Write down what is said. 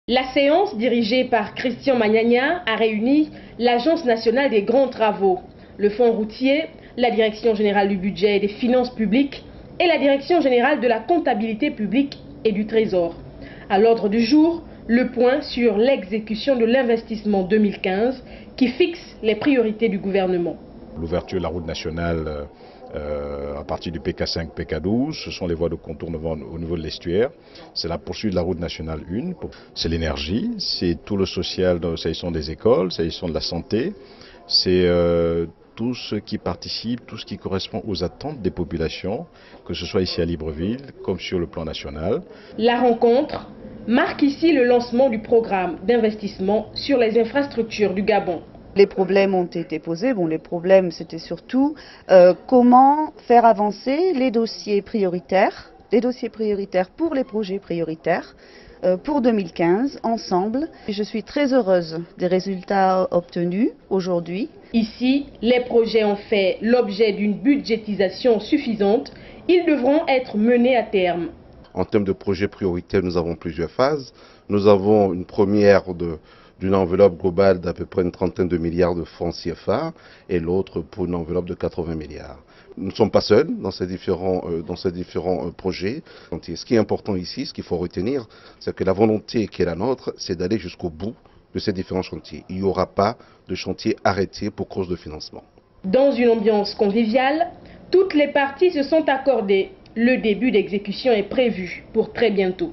La séance dirigée par Christian Magnagna a réuni l'Agence nationale des grands travaux, le Fonds routier, la Direction générale du budget et des finances publiques et la Direction générale de la comptabilité publique et du Trésor. À l'ordre du jour, le point sur l'exécution de l'investissement 2015 qui fixe les priorités du gouvernement. L'ouverture de la route nationale à partir du PK5, PK12, ce sont les voies de contournement au niveau de l'estuaire. C'est la poursuite de la route nationale 1, c'est l'énergie, c'est tout le social, s'agissant des écoles, s'agissant de la santé, c'est tout ce qui participe, tout ce qui correspond aux attentes des populations, que ce soit ici à Libreville comme sur le plan national. La rencontre marque ici le lancement du programme d'investissement sur les infrastructures du Gabon. Les problèmes ont été posés. Les problèmes, c'était surtout comment faire avancer les dossiers prioritaires pour les projets prioritaires pour 2015, ensemble. Je suis très heureuse des résultats obtenus aujourd'hui. Ici, les projets ont fait l'objet d'une budgétisation suffisante. Ils devront être menés à terme. En termes de projets prioritaires, nous avons plusieurs phases. Nous avons une première d'une enveloppe globale d'à peu près une trentaine de milliards de francs CFA et l'autre pour une enveloppe de 80 milliards. Nous ne sommes pas seuls dans ces différents projets. Ce qui est important ici, ce qu'il faut retenir, c'est que la volonté qui est la nôtre, c'est d'aller jusqu'au bout de ces différents chantiers. Il n'y aura pas de chantier arrêté pour cause de financement. Dans une ambiance conviviale, toutes les parties se sont accordées. Le début d'exécution est prévu pour très bientôt.